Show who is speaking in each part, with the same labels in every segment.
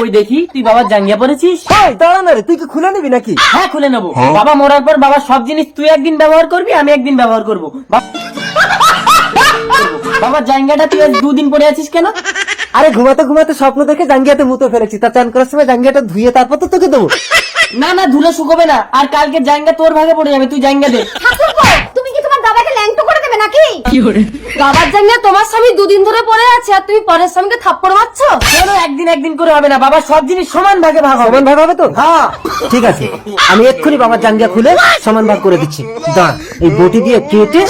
Speaker 1: ওই দেখি তুই বাবার জাঙ্গিয়া পরেছিস।
Speaker 2: দাঁড়া না রে, তুই কি খুলে নিবি নাকি?
Speaker 1: হ্যাঁ খুলে নেবো। বাবা মরার পর বাবার সব জিনিস তুই একদিন ব্যবহার করবি, আমি একদিন ব্যবহার করবো। বাবার জাঙ্গিয়াটা তুই আজ 2 দিন পরে আছিস কেন?
Speaker 2: আরে ঘুমাতে ঘুমাতে স্বপ্ন দেখে জাঙ্গিয়াতে মুতো ফেলেছি, তা চান করার সময় জাঙ্গিয়াটা ধুয়ে তারপর তো তোকে দেবো।
Speaker 1: না না, ধুলো শুকোবে না, আর কালকে জাঙ্গিয়া তোর ভাগে পড়ে যাবে, তুই জাঙ্গিয়া দে।
Speaker 3: তুমি কি তোমার দাদাকে ল্যাংটো করে দেবে নাকি? বাবার জাঙ্গিয়া তোমার স্বামী 2 দিন ধরে পরে আছে, আর তুমি পরের স্বামীকে থাপ্পড় মারছো।
Speaker 1: কেন একদিন একদিন করে হবে না? বাবার সব জিনিস সমান ভাগে ভাগ হবে।
Speaker 2: সমান ভাগ হবে তো?
Speaker 1: হ্যাঁ
Speaker 2: ঠিক আছে, আমি এক্ষুনি বাবার জাঙ্গিয়া খুলে সমান ভাগ করে দিচ্ছি। দাঁড়া, এই বটি দিয়ে কেটে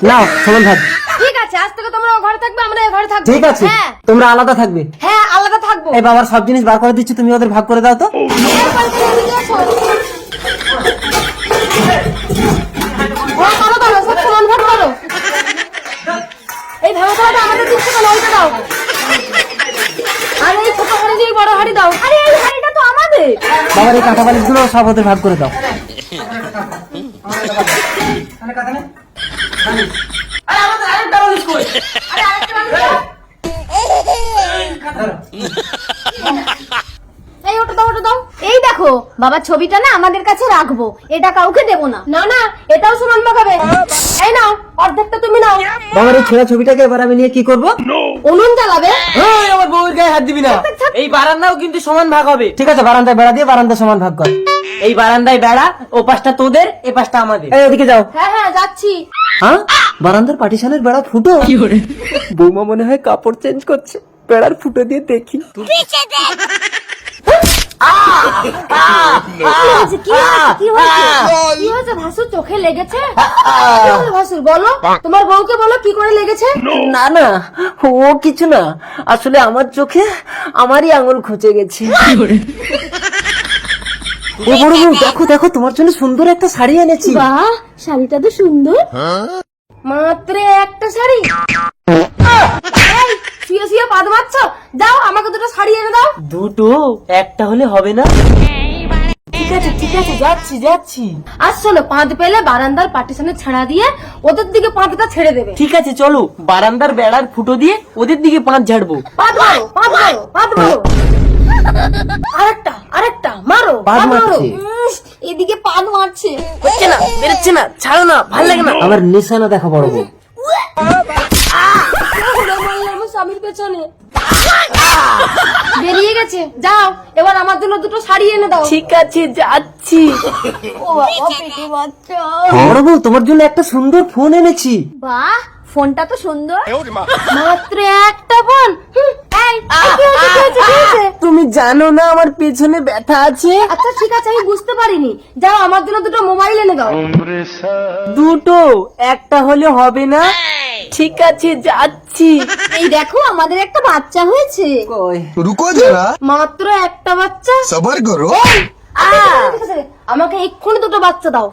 Speaker 2: নাও সমান ভাগ।
Speaker 3: ঠিক আছে, আজ থেকে তোমরা ও ঘরে থাকবে, আমরা এ ঘরে থাকবো।
Speaker 2: ঠিক আছে,
Speaker 3: হ্যাঁ
Speaker 2: তোমরা আলাদা থাকবে।
Speaker 3: হ্যাঁ, আলাদা থাকবো।
Speaker 2: এই বাবার সব জিনিস বার করে দিচ্ছি, তুমি ওদের ভাগ করে দাও তো।
Speaker 3: এরপরে তুমি নিয়ে এসো। ও করো করো, সব সমান ভাগ করো। এই ভালো ভালোটা আমাদের দিচ্ছে কেন? ওইটা দাও। আর এই ছোট হাড়ি দিয়ে বড় হাড়ি দাও। আরে এই হাড়িটা তো আমাদের।
Speaker 2: বাবার এই কাঁটা বালিশ গুলো সব ওদের ভাগ করে দাও।
Speaker 1: আরে আমাদের আরেকটা বালিশ কই?
Speaker 3: আরে আরেকটা বালিশ দাও। এই ওটা দাও, ওটা দাও। এই দেখো, বাবার ছবিটা না আমাদের কাছে রাখবো, এটা কাউকে দেবো না। না না, এটাও সমান ভাগ হবে। এই নাও, অর্ধেকটা তুমি নাও।
Speaker 2: বাবার এই ছেঁড়া ছবিটাকে এবার আমি নিয়ে কি করবো?
Speaker 3: উনুন জ্বালাবে।
Speaker 1: এই আমার বউয়ের গায়ে হাত দিবি না। এই বারান্দাও কিন্তু সমান ভাগ হবে।
Speaker 2: ঠিক আছে, বারান্দায় বেড়া দিয়ে বারান্দা সমান ভাগ কর।
Speaker 1: এই বারান্দায় বেড়া, ও পাশটা তোদের, এ পাশটা আমাদের।
Speaker 2: এই ওদিকে যাও।
Speaker 3: হ্যাঁ হ্যাঁ, যাচ্ছি।
Speaker 2: হ্যাঁ, বারান্দার পার্টিশনের বেড়া ফুটো। বৌমা মনে হয় কাপড় চেঞ্জ করছে, বেড়ার ফুটো দিয়ে দেখি।
Speaker 3: কি হয়েছে ভাসুর? চোখে লেগেছে? কি হলো ভাসুর, বলো। তোমার বউকে বলো কি করে লেগেছে।
Speaker 2: না না, ও কিছু না, আসলে আমার চোখে আমারই আঙুল খুঁজে গেছে। ও বড় বউ, দেখো দেখো, তোমার জন্য সুন্দর একটা শাড়ি এনেছি।
Speaker 3: বাহ, শাড়িটা তো সুন্দর। মাত্র একটা শাড়ি? এই, শুয়ে শুয়ে পাদ মারছ? যাও, আমাকে দুটো শাড়ি এনে দাও।
Speaker 1: দুটো? একটা হলে হবে না? ঠিক আছে ঠিক আছে, যাচ্ছি যাচ্ছি।
Speaker 3: আর শোনো, পাঁদ পেলে বারান্দার পার্টিশনে ছাড়া দিয়ে ওদের দিকে পাঁদটা ছেড়ে দেবে।
Speaker 1: ঠিক আছে চলো, বারান্দার বেড়ার ফুটো দিয়ে ওদের দিকে 5 ঝাড়বো।
Speaker 3: পাঁদ মারো, পাঁদ মারো, পাঁদ মারো। আরেকটা, আরেকটা মারো,
Speaker 2: পাদ
Speaker 3: পাদ মারো।
Speaker 2: মারছে।
Speaker 3: এদিকে পাদ মারছে।
Speaker 1: হচ্ছে না, বেরোচ্ছে না, ছাড়ো না, ভাল লাগে না।
Speaker 2: আবার নিশানা দেখো বড় বউ।
Speaker 3: আমার স্বামীর পেছনে বেরিয়ে গেছে। যাও, এবার আমার জন্য দুটো শাড়ি এনে দাও।
Speaker 1: ঠিক আছে যাচ্ছি।
Speaker 3: ও বাবা, পেটে বাচ্চা।
Speaker 2: বড় বউ, তোমার জন্য একটা সুন্দর ফোন এনেছি।
Speaker 3: বাহ, ফোনটা তো সুন্দর। মাত্র একটা ফোন। এই, কি হয়েছে, কি হয়েছে, কি হয়েছে?
Speaker 1: তুমি জানো না আমার পেছনে ব্যথা আছে?
Speaker 3: আচ্ছা ঠিক আছে, আমি বুঝতে পারিনি। যাও, আমার জন্য দুটো মোবাইল এনে দাও।
Speaker 1: দুটো? একটা হলে হবে না? ঠিক আছে যাচ্ছি।
Speaker 3: এই দেখো, আমাদের একটা বাচ্চা হয়েছে।
Speaker 2: কই?
Speaker 4: रुको जरा
Speaker 3: মাত্র একটা বাচ্চা।
Speaker 4: सबर करो
Speaker 3: ঠিক আছে, আমাকে এক্ষুনি দুটো বাচ্চা দাও।